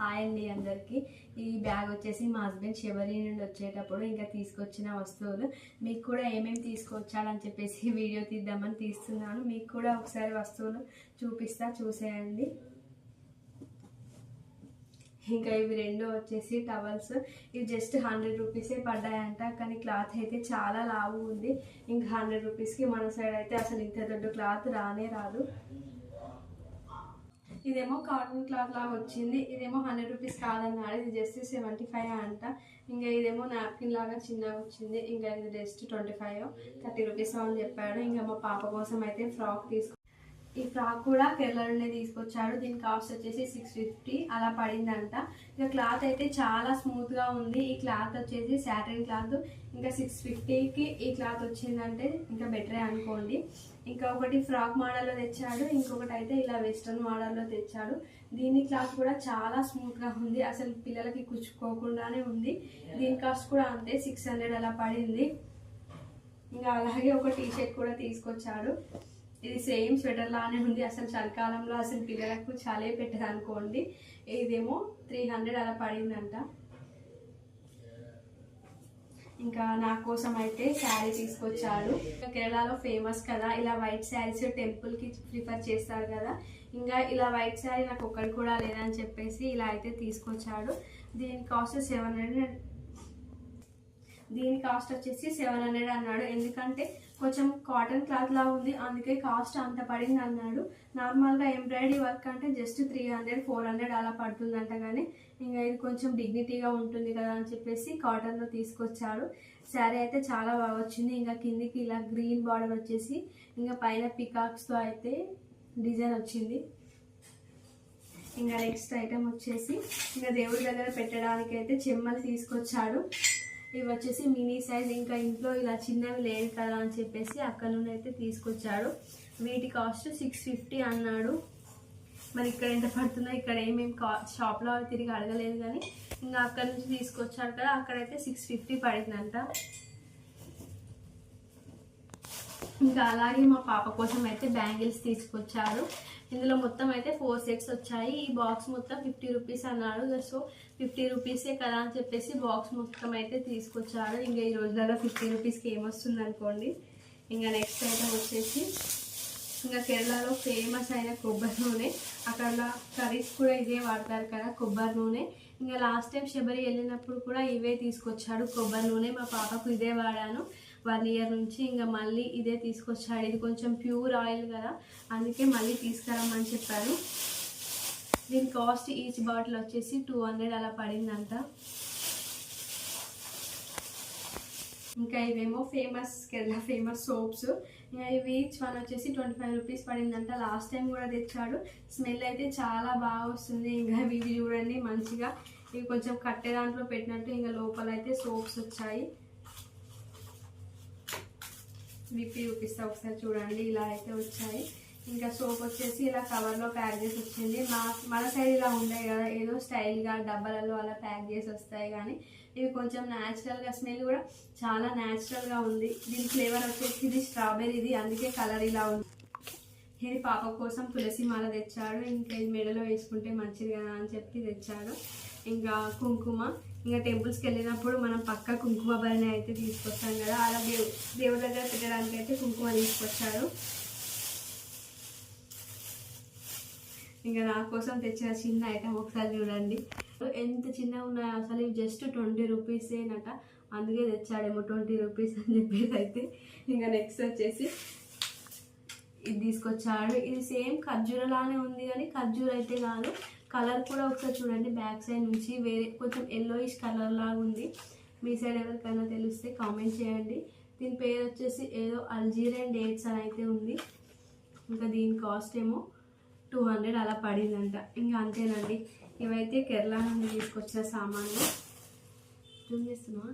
Hi అండి అందరికీ. ఈ బ్యాగ్ వచ్చేసి మా హస్బెండ్ శబరి నుండి వచ్చేటప్పుడు ఇంకా తీసుకొచ్చిన వస్తువులు. మీకు కూడా ఏమేమి తీసుకొచ్చాడని చెప్పేసి వీడియో తీద్దామని తీస్తున్నాను. మీకు కూడా ఒకసారి వస్తువులు చూపిస్తా, చూసేయండి. ఇంకా ఇవి రెండు వచ్చేసి టవల్స్. ఇవి జస్ట్ 100 రూపీసే పడ్డాయంట, కానీ క్లాత్ అయితే చాలా లావు ఉంది. ఇంకా 100 రూపీస్కి మన సైడ్ అయితే అసలు ఇంత దొడ్డు క్లాత్ రానే రాదు. ఇదేమో కాటన్ క్లాత్ లాగా వచ్చింది. ఇదేమో 100 రూపీస్ కాదన్నాడు, ఇది జస్ట్ 75 అంట. ఇంకా ఇదేమో నాప్కిన్ లాగా చిన్నగా వచ్చింది. ఇంకా ఇది జస్ట్ 25 30 రూపీస్ అని చెప్పాడు. ఇంకా మా పాప కోసం అయితే ఫ్రాక్ ఈ ఫ్రాక్ కూడా కేరళ నుండి తీసుకొచ్చాడు. దీని కాస్ట్ వచ్చేసి 650 అలా పడిందంట. ఇంకా క్లాత్ అయితే చాలా స్మూత్గా ఉంది. ఈ క్లాత్ వచ్చేసి సాటిన్ క్లాత్. ఇంకా 650కి ఈ క్లాత్ వచ్చిందంటే ఇంకా బెటరే అనుకోండి. ఇంకా ఒకటి ఫ్రాక్ మోడల్లో తెచ్చాడు, ఇంకొకటి అయితే ఇలా వెస్ట్రన్ మోడల్లో తెచ్చాడు. దీని క్లాత్ కూడా చాలా స్మూత్గా ఉంది, అసలు పిల్లలకి కుచ్చుకోకుండానే ఉంది. దీని కాస్ట్ కూడా అంతే 600 అలా పడింది. ఇంకా అలాగే ఒక టీ షర్ట్ కూడా తీసుకొచ్చాడు. ఇది సేమ్ స్వెటర్ లానే ఉంది. అసలు చలికాలంలో అసలు పిల్లలకు చలే పెట్టదు అనుకోండి. ఇదేమో 300 అలా పడిందంట. ఇంకా నా కోసం అయితే శారీ తీసుకొచ్చాడు. కేరళలో ఫేమస్ కదా ఇలా వైట్ శారీస్, టెంపుల్కి ప్రిఫర్ చేస్తారు కదా. ఇంకా ఇలా వైట్ శారీ నాకు ఒక్కటి కూడా లేదని చెప్పేసి ఇలా అయితే తీసుకొచ్చాడు. దీని కాస్ట్ 700. దీని కాస్ట్ వచ్చేసి 700 అన్నాడు. ఎందుకంటే కొంచెం కాటన్ క్లాత్ లా ఉంది, అందుకే కాస్ట్ అంత పడింది అన్నాడు. నార్మల్గా ఎంబ్రాయిడరీ వర్క్ అంటే జస్ట్ 300 400 అలా పడుతుందంట. కానీ ఇంకా ఇది కొంచెం డిగ్నిటీగా ఉంటుంది కదా అని చెప్పేసి కాటన్లో తీసుకొచ్చాడు. శారీ అయితే చాలా బాగా వచ్చింది. ఇంకా కిందికి ఇలా గ్రీన్ బార్డర్ వచ్చేసి ఇంకా పైన పికాక్స్తో అయితే డిజైన్ వచ్చింది. ఇంకా నెక్స్ట్ ఐటమ్ వచ్చేసి ఇంకా దేవుడి దగ్గర పెట్టడానికి అయితే చెమ్మలు తీసుకొచ్చాడు. ఇవి వచ్చేసి మినీ సైజ్. ఇంకా ఇంట్లో ఇలా చిన్నవి లేదు కదా అని చెప్పేసి అక్కడ నుండి అయితే తీసుకొచ్చాడు. వీటి కాస్ట్ 650 అన్నాడు. మరి ఇక్కడ ఎంత పడుతుందో ఇక్కడ ఏమేమి షాప్లో తిరిగి అడగలేదు, కానీ ఇంకా అక్కడ నుంచి తీసుకొచ్చాడు కదా, అక్కడైతే 650 పడిందంట. ఇంకా అలాగే మా పాప కోసం అయితే బ్యాంగిల్స్ తీసుకొచ్చాడు. ఇందులో మొత్తం అయితే 4 సెట్స్ వచ్చాయి. ఈ బాక్స్ మొత్తం 50 రూపీస్ అన్నాడు. సో 50 రూపీసే కదా అని చెప్పేసి బాక్స్ మొత్తం అయితే తీసుకొచ్చాడు. ఇంకా ఈ రోజులలో 50 రూపీస్కి ఏమొస్తుంది అనుకోండి. ఇంకా నెక్స్ట్ ఐటమ్ వచ్చేసి ఇంకా కేరళలో ఫేమస్ అయిన కొబ్బరి నూనె. అక్కడ కర్రీస్ కూడా ఇదే వాడతారు కదా, కొబ్బరి నూనె. ఇంకా లాస్ట్ టైం శబరి వెళ్ళినప్పుడు కూడా ఇవే తీసుకొచ్చాడు కొబ్బరి నూనె. మా పాపకు ఇదే వాడాను 1 ఇయర్ నుంచి. ఇంకా మళ్ళీ ఇదే తీసుకొచ్చాడు. ఇది కొంచెం ప్యూర్ ఆయిల్ కదా, అందుకే మళ్ళీ తీసుకురమ్మని చెప్పారు. దీని కాస్ట్ ఈచ్ బాటిల్ వచ్చేసి 200 అలా పడిందంట. ఇంకా ఇవేమో కేరళ ఫేమస్ సోప్స్. ఇంకా ఇవి ఈచ్ వన్ వచ్చేసి 25 రూపీస్ పడిందంట. లాస్ట్ టైం కూడా తెచ్చాడు. స్మెల్ అయితే చాలా బాగా వస్తుంది. ఇంకా ఇవి చూడండి మంచిగా, ఇవి కొంచెం కట్టే దాంట్లో పెట్టినట్టు. ఇంకా లోపల అయితే సోప్స్ వచ్చాయి. విప్పి చూపిస్తా ఒకసారి చూడండి. ఇలా అయితే వచ్చాయి. ఇంకా సోప్ వచ్చేసి ఇలా కవర్లో ప్యాక్ చేసి వచ్చింది. మన సైడ్ ఇలా ఉంటాయి కదా, ఏదో స్టైల్గా డబ్బాలలో అలా ప్యాక్ చేసి వస్తాయి. కానీ ఇవి కొంచెం న్యాచురల్గా, స్మెల్ కూడా చాలా న్యాచురల్గా ఉంది. దీని ఫ్లేవర్ వచ్చేసి ఇది స్ట్రాబెర్రీది, అందుకే కలర్ ఇలా ఉంది. ఇది పాప కోసం తులసి మాల తెచ్చాడు. ఇంకా ఇది మెడలో వేసుకుంటే మంచిది కదా అని చెప్పి తెచ్చాడు. ఇంకా కుంకుమ. ఇంకా టెంపుల్స్కి వెళ్ళినప్పుడు మనం పక్క కుంకుమ భరణి అయితే తీసుకొస్తాం కదా, అలా దేవుడి దగ్గర పెట్టడానికి అయితే కుంకుమ తీసుకొచ్చాడు. ఇంకా నా కోసం తెచ్చిన చిన్న ఐటమ్ ఒకసారి చూడండి. ఎంత చిన్నగా ఉన్నాయో అసలు. ఇవి జస్ట్ 20 రూపీసేనట, అందుకే తెచ్చాడేమో 20 రూపీస్ అని చెప్పేసి అయితే. ఇంకా నెక్స్ట్ వచ్చేసి ఇది తీసుకొచ్చాడు. ఇది సేమ్ ఖర్జూర లానే ఉంది, కానీ ఖర్జూర అయితే కాదు. కలర్ కూడా ఒకసారి చూడండి, బ్యాక్ సైడ్ నుంచి వేరే కొంచెం ఎల్లోయిష్ కలర్ లాగా ఉంది. మీ సైడ్ ఎవరికైనా తెలిస్తే కామెంట్ చేయండి. దీని పేరు వచ్చేసి ఏదో అల్జీరియన్ డేట్స్ అని అయితే ఉంది. ఇంకా దీని కాస్ట్ ఏమో 200 అలా పడిందంట. ఇంకా అంతేనండి, ఇవైతే కేరళ నుండి తీసుకొచ్చిన సామాన్లు. జూమ్ చేస్తున్నా.